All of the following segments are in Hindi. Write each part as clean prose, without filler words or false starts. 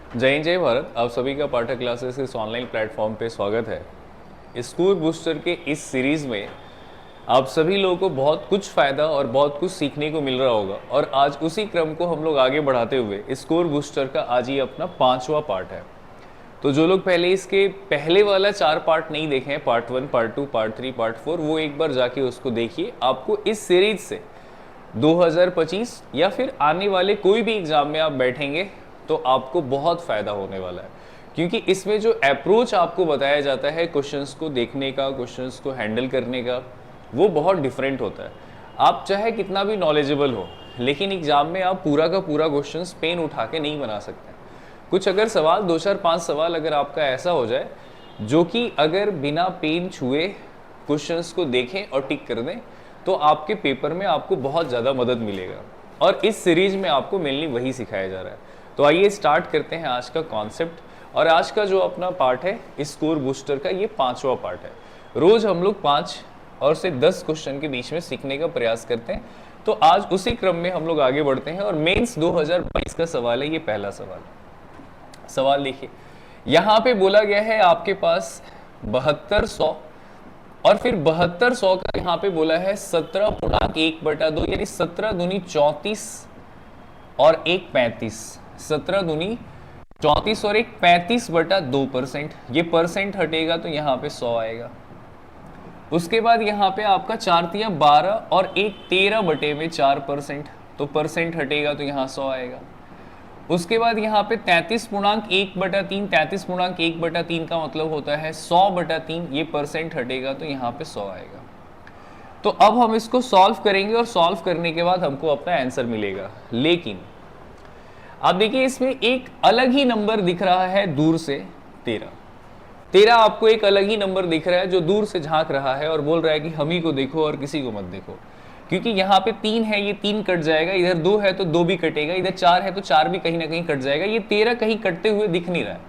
जय हिंद जय भारत। आप सभी का पाठक क्लासेस इस ऑनलाइन प्लेटफॉर्म पे स्वागत है। स्कोर बूस्टर के इस सीरीज में आप सभी लोगों को बहुत कुछ फायदा और बहुत कुछ सीखने को मिल रहा होगा और आज उसी क्रम को हम लोग आगे बढ़ाते हुए स्कोर बूस्टर का आज ये अपना 5वां पार्ट है। तो जो लोग पहले इसके पहले वाला 4 पार्ट नहीं देखे हैं, पार्ट 1, पार्ट 2, पार्ट 3, पार्ट 4, वो एक बार जाके उसको देखिए। आपको इस सीरीज से 2025 या फिर आने वाले कोई भी एग्जाम में आप बैठेंगे तो आपको बहुत फ़ायदा होने वाला है, क्योंकि इसमें जो अप्रोच आपको बताया जाता है क्वेश्चंस को देखने का, क्वेश्चंस को हैंडल करने का, वो बहुत डिफरेंट होता है। आप चाहे कितना भी नॉलेजेबल हो, लेकिन एग्जाम में आप पूरा का पूरा क्वेश्चंस पेन उठा के नहीं बना सकते। कुछ अगर सवाल 2 4 5 सवाल अगर आपका ऐसा हो जाए जो कि अगर बिना पेन छुए क्वेश्चंस को देखें और टिक कर दें तो आपके पेपर में आपको बहुत ज़्यादा मदद मिलेगा, और इस सीरीज में आपको मेनली वही सिखाया जा रहा है। तो आइए स्टार्ट करते हैं आज का कॉन्सेप्ट। और आज का जो अपना पार्ट है इस स्कोर बूस्टर का, ये 5वां पार्ट है। रोज हम लोग 5 और से 10 क्वेश्चन के बीच में सीखने का प्रयास करते हैं। तो आज उसी क्रम में हम लोग आगे बढ़ते हैं और मेंस 2022 का सवाल है। ये पहला सवाल देखिए, यहाँ पे बोला गया है आपके पास 7200 और फिर 7200 का यहाँ पे बोला है 17.1/2, यानी 17 दूनी 34 और 1 35, 17 दूनी 34 और 1 35/2%। ये परसेंट हटेगा तो यहाँ पे 100 आएगा। उसके बाद यहाँ पे आपका 4 12 और 1 13/4%, तो परसेंट हटेगा तो यहाँ 100 आएगा। उसके बाद यहाँ पे 33.1/3, 33.1/3 का मतलब होता है 100/3, ये परसेंट हटेगा तो यहाँ पे 100 आएगा। तो अब हम इसको सॉल्व करेंगे और सॉल्व करने के बाद हमको अपना आंसर मिलेगा। लेकिन आप देखिए इसमें एक अलग ही नंबर दिख रहा है दूर से, 13 आपको एक अलग ही नंबर दिख रहा है जो दूर से झांक रहा है और बोल रहा है कि हम ही को देखो और किसी को मत देखो, क्योंकि यहाँ पे 3 है, ये 3 कट जाएगा, इधर 2 है तो 2 भी कटेगा, इधर 4 है तो 4 भी कहीं ना कहीं कट जाएगा, ये 13 कहीं कटते हुए दिख नहीं रहा है।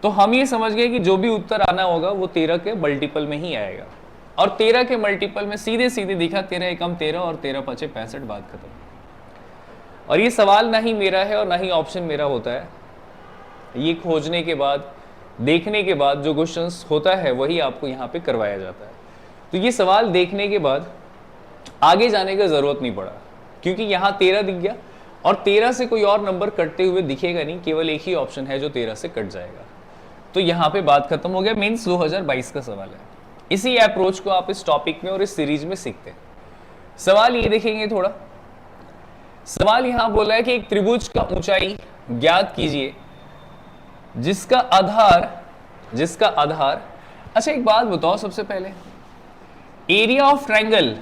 तो हम ये समझ गए कि जो भी उत्तर आना होगा वो 13 के मल्टीपल में ही आएगा। और 13 के मल्टीपल में सीधे सीधे दिखा 13 एकम 13 और 13 पचे 65, बात खत्म। और ये सवाल ना ही मेरा है और ना ही ऑप्शन मेरा होता है। ये खोजने के बाद, देखने के बाद जो क्वेश्चंस होता है वही आपको यहाँ पे करवाया जाता है। तो ये सवाल देखने के बाद आगे जाने का जरूरत नहीं पड़ा, क्योंकि यहाँ 13 दिख गया और 13 से कोई और नंबर कटते हुए दिखेगा नहीं, केवल एक ही ऑप्शन है जो 13 से कट जाएगा। तो यहाँ पे बात खत्म हो गया। मेंस 2022 का सवाल है। इसी अप्रोच को आप इस टॉपिक में और इस सीरीज में सीखते हैं। सवाल ये देखेंगे थोड़ा। सवाल यहां बोला है कि एक त्रिभुज का ऊंचाई ज्ञात कीजिए जिसका आधार, अच्छा एक बात बताओ सबसे पहले, एरिया ऑफ ट्रायंगल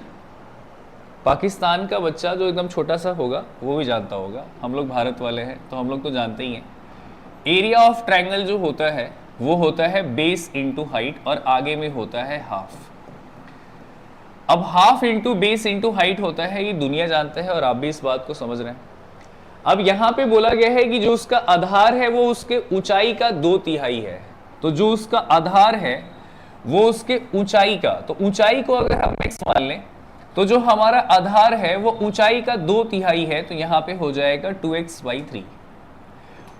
पाकिस्तान का बच्चा जो एकदम छोटा सा होगा वो भी जानता होगा, हम लोग भारत वाले हैं तो हम लोग तो जानते ही हैं। एरिया ऑफ ट्रायंगल जो होता है वो होता है बेस इंटू हाइट और आगे में होता है हाफ। अब half into base into height होता है, ये दुनिया जानता है और आप भी इस बात को समझ रहे हैं। अब यहां पे बोला गया है कि जो उसका आधार है वो उसके ऊंचाई का 2/3 है। तो जो उसका आधार है वो उसके ऊंचाई का, तो ऊंचाई को अगर हम x मान लें तो जो हमारा आधार है वो ऊंचाई का 2/3 है, तो यहां पे हो जाएगा 2x/3।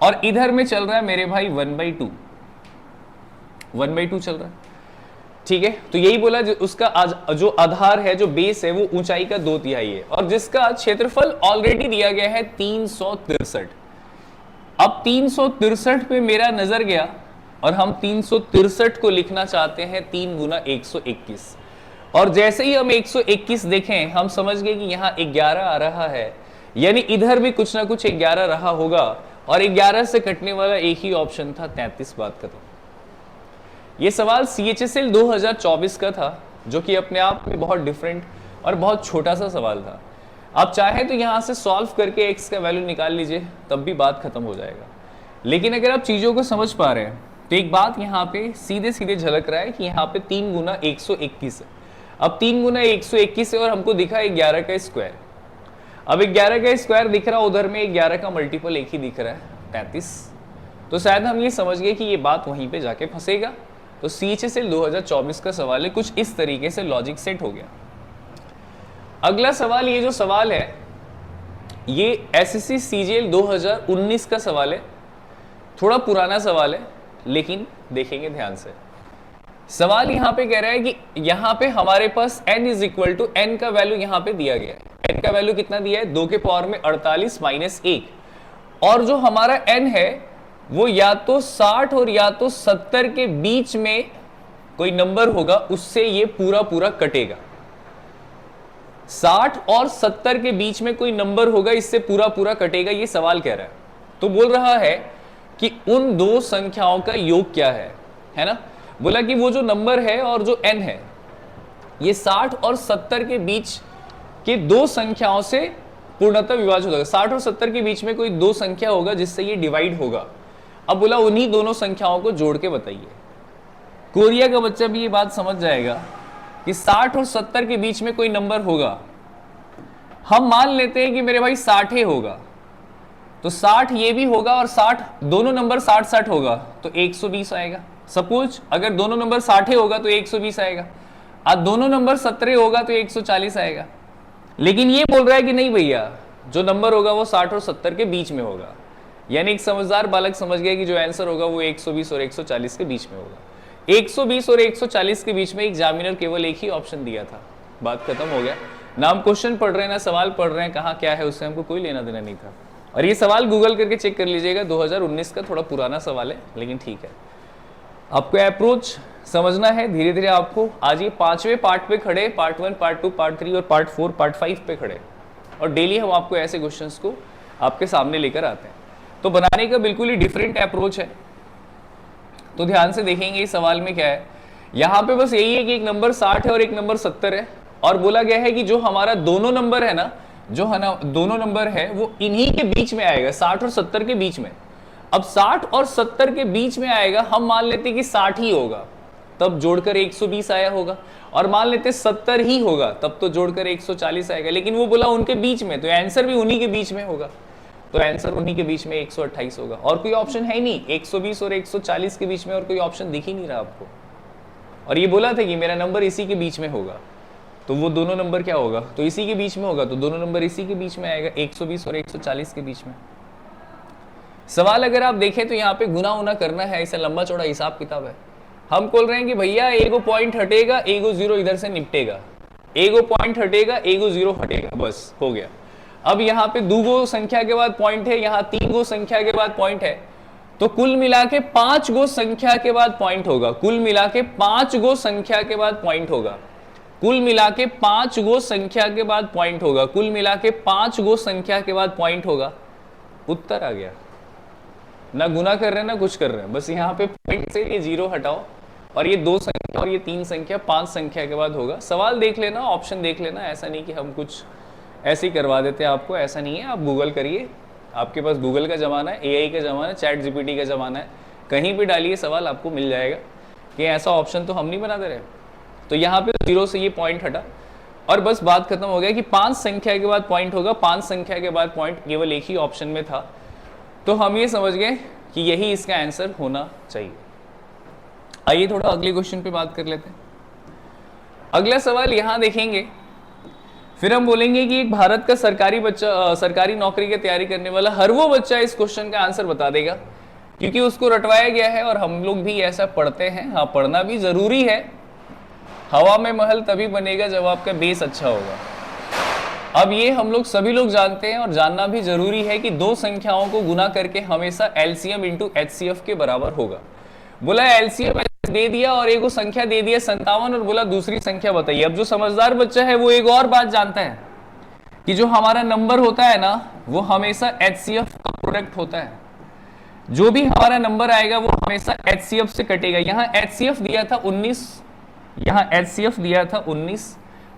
और इधर में चल रहा है मेरे भाई 1/2 चल रहा है, ठीक है। तो यही बोला उसका जो आधार है, जो बेस है, वो ऊंचाई का 2/3 है और जिसका क्षेत्रफल ऑलरेडी दिया गया है 363। अब 363 पे मेरा नजर गया और हम 363 को लिखना चाहते हैं 3 गुना 121, और जैसे ही हम 121 देखें हम समझ गए कि यहाँ 11 आ रहा है, यानी इधर भी कुछ ना कुछ 11 रहा होगा और 11 से कटने वाला एक ही ऑप्शन था 33, बात खत्म। ये सवाल CHSL 2024 का था, जो कि अपने आप में बहुत डिफरेंट और बहुत छोटा सा सवाल था। आप चाहे तो यहाँ से सॉल्व करके x का वैल्यू निकाल लीजिए, तब भी बात खत्म हो जाएगा। लेकिन अगर आप चीज़ों को समझ पा रहे हैं तो एक बात यहाँ पे सीधे सीधे झलक रहा है कि यहाँ पे 3 गुना 121 है। अब 3 गुना 121 है और हमको दिखा 11 का स्क्वायर। अब 11 का स्क्वायर दिख रहा, उधर में 11 का मल्टीपल एक ही दिख रहा है 33। तो शायद हम ये समझ गए कि ये बात वहीं पे जाके फंसेगा। तो CHSL 2024 का सवाल है, कुछ इस तरीके से लॉजिक सेट हो गया। अगला सवाल, ये जो सवाल है ये SSC CGL 2019 का सवाल है। थोड़ा पुराना सवाल है लेकिन देखेंगे ध्यान से। सवाल यहां पे कह रहा है कि यहां पे हमारे पास n is equal to n का वैल्यू यहां पे दिया गया है। n का वैल्यू कितना दिया है? 2 के पावर में 48 माइनस 1। और जो हमारा n है वो या तो 60 और या तो 70 के बीच में कोई नंबर होगा, उससे ये पूरा पूरा कटेगा। 60 और 70 के बीच में कोई नंबर होगा, इससे पूरा पूरा कटेगा, ये सवाल कह रहा है। तो बोल रहा है कि उन दो संख्याओं का योग क्या है ना। बोला कि वो जो नंबर है और जो n है ये 60 और 70 के बीच के दो संख्याओं से पूर्णतः विभाजित होगा। 60 और 70 के बीच में कोई दो संख्या होगा जिससे ये डिवाइड होगा। अब बोला उन्हीं दोनों संख्याओं को जोड़ के बताइए। कोरिया का बच्चा भी ये बात समझ जाएगा कि 60 और 70 के बीच में कोई नंबर होगा। हम मान लेते हैं कि मेरे भाई 60 ही होगा, तो 60 ये भी होगा और 60 दोनों नंबर 60-60 होगा तो 120 आएगा। सपोज अगर दोनों नंबर 60 होगा तो 120 आएगा, और दोनों नंबर 17 होगा तो 140 आएगा। लेकिन ये बोल रहा है कि नहीं भैया, जो नंबर होगा वो 60 और 70 के बीच में होगा। यानी एक समझदार बालक समझ गया कि जो आंसर होगा वो 120 और 140 के बीच में होगा। 120 और 140 के बीच में एग्जामिनर केवल एक ही ऑप्शन दिया था, बात खत्म हो गया। ना हम क्वेश्चन पढ़ रहे हैं ना सवाल पढ़ रहे हैं, कहाँ क्या है उससे हमको कोई लेना देना नहीं था। और ये सवाल गूगल करके चेक कर लीजिएगा, 2019 का थोड़ा पुराना सवाल है लेकिन ठीक है। आपको अप्रोच समझना है धीरे धीरे। आपको आज ये 5वें पार्ट पे खड़े, पार्ट 1, पार्ट 2, पार्ट 3 और पार्ट 4, पार्ट 5 पे खड़े, और डेली हम आपको ऐसे क्वेश्चंस को आपके सामने लेकर आते हैं। तो बनाने का बिल्कुल ही डिफरेंट अप्रोच है। तो ध्यान से देखेंगे इस सवाल में क्या है। यहाँ पे बस यही है कि एक नंबर 60 है और एक नंबर 70 है, और बोला गया है कि जो हमारा दोनों नंबर है ना, जो है ना दोनों नंबर है वो इन्हीं के बीच में आएगा, 60 और 70 के बीच में। अब 60 और 70 के बीच में आएगा, हम मान लेते कि 60 ही होगा तब जोड़कर 120 आया होगा, और मान लेते 70 ही होगा तब तो जोड़कर 140 आएगा। लेकिन वो बोला उनके बीच में, तो आंसर भी उन्हीं के बीच में होगा, तो आंसर उन्हीं के बीच में 128 होगा। और कोई ऑप्शन है ही नहीं, 120 और 140 के बीच में और कोई ऑप्शन दिख ही नहीं रहा आपको। और ये बोला था कि मेरा नंबर इसी के बीच में होगा, तो वो दोनों नंबर क्या होगा, तो इसी के बीच में होगा, तो दोनों नंबर इसी के बीच में आएगा, 120 और 140 के बीच में। सवाल अगर आप देखें तो यहाँ पे गुना उना करना है, ऐसा लंबा चौड़ा हिसाब किताब है। हम बोल रहे हैं कि भैया एगो पॉइंट हटेगा, एगो जीरो इधर से निपटेगा, एगो पॉइंट हटेगा, एगो जीरो हटेगा, बस हो गया। अब यहाँ पे 2 गो संख्या के बाद पॉइंट है, यहाँ 3 गो संख्या के बाद पॉइंट है, तो कुल मिला के 5 गो संख्या के बाद पॉइंट होगा। कुल मिला के 5 गो संख्या के बाद पॉइंट होगा। कुल मिला के 5 गो संख्या के बाद पॉइंट होगा। कुल मिला के 5 गो संख्या के बाद पॉइंट होगा। उत्तर आ गया। ना गुना कर रहे हैं ना कुछ कर रहे हैं, बस यहाँ पे पॉइंट से ये जीरो हटाओ, और ये 2 संख्या और ये 3 संख्या 5 संख्या के बाद होगा। सवाल देख लेना, ऑप्शन देख लेना, ऐसा नहीं कि हम कुछ ऐसे ही करवा देते हैं आपको, ऐसा नहीं है। आप गूगल करिए, आपके पास गूगल का ज़माना है, AI का ज़माना है, चैट GPT का ज़माना है, कहीं पे डालिए सवाल आपको मिल जाएगा कि ऐसा ऑप्शन तो हम नहीं बना दे रहे। तो यहाँ पे 0 से ये पॉइंट हटा और बस बात खत्म हो गया कि 5 संख्या के बाद पॉइंट होगा। 5 संख्या के बाद पॉइंट केवल एक ही ऑप्शन में था, तो हम ये समझ गए कि यही इसका आंसर होना चाहिए। आइए थोड़ा अगले क्वेश्चन पे बात कर लेते हैं। अगला सवाल यहाँ देखेंगे, फिर हम बोलेंगे कि एक भारत का सरकारी नौकरी की तैयारी करने वाला हर वो बच्चा इस क्वेश्चन का आंसर बता देगा, क्योंकि उसको रटवाया गया है और हम लोग भी ऐसा पढ़ते हैं। हाँ, पढ़ना भी जरूरी है। हवा में महल तभी बनेगा जब आपका बेस अच्छा होगा। अब ये हम लोग सभी लोग जानते हैं और जानना भी जरूरी है कि 2 संख्याओं को गुना करके हमेशा LCM इंटू HCF के बराबर होगा। बोला LCM दे दिया और एक संख्या दे दिया 57 और बोला दूसरी संख्या बताइए। अब जो समझदार बच्चा है वो एक और बात जानता है कि जो हमारा नंबर होता है ना, वो हमेशा HCF का प्रोडक्ट होता है। जो भी हमारा नंबर आएगा वो हमेशा HCF से कटेगा। यहाँ HCF दिया था 19, यहाँ HCF दिया था 19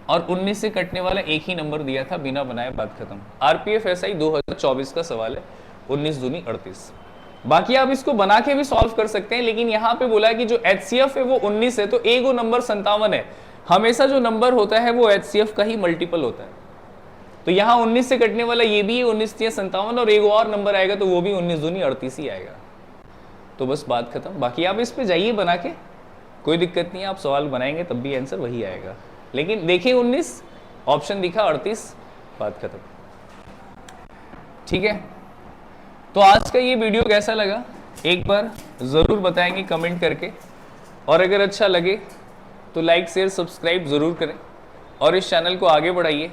और 19 से कटने वाला एक ही नंबर दिया था, बिना बनाए बात खत्म। RPF SI 2024 का सवाल है, 19 दूनी 38। बाकी आप इसको बना के भी सॉल्व कर सकते हैं, लेकिन यहाँ पे बोला कि जो HCF है वो 19 है, तो एगो नंबर 57 है। हमेशा जो नंबर होता है वो HCF का ही मल्टीपल होता है। तो यहाँ 19 से कटने वाला ये भी है 19 या 57, और एगो और नंबर आएगा तो वो भी 19 दूनी 38 ही आएगा। तो बस बात खत्म। बाकी आप इस पे जाइए बना के, कोई दिक्कत नहीं है, आप सवाल बनाएंगे तब भी आंसर वही आएगा। लेकिन देखिए 19 ऑप्शन दिखा 38, बात खत्म। ठीक है, तो आज का ये वीडियो कैसा लगा एक बार ज़रूर बताएंगे कमेंट करके, और अगर अच्छा लगे तो लाइक शेयर सब्सक्राइब ज़रूर करें और इस चैनल को आगे बढ़ाइए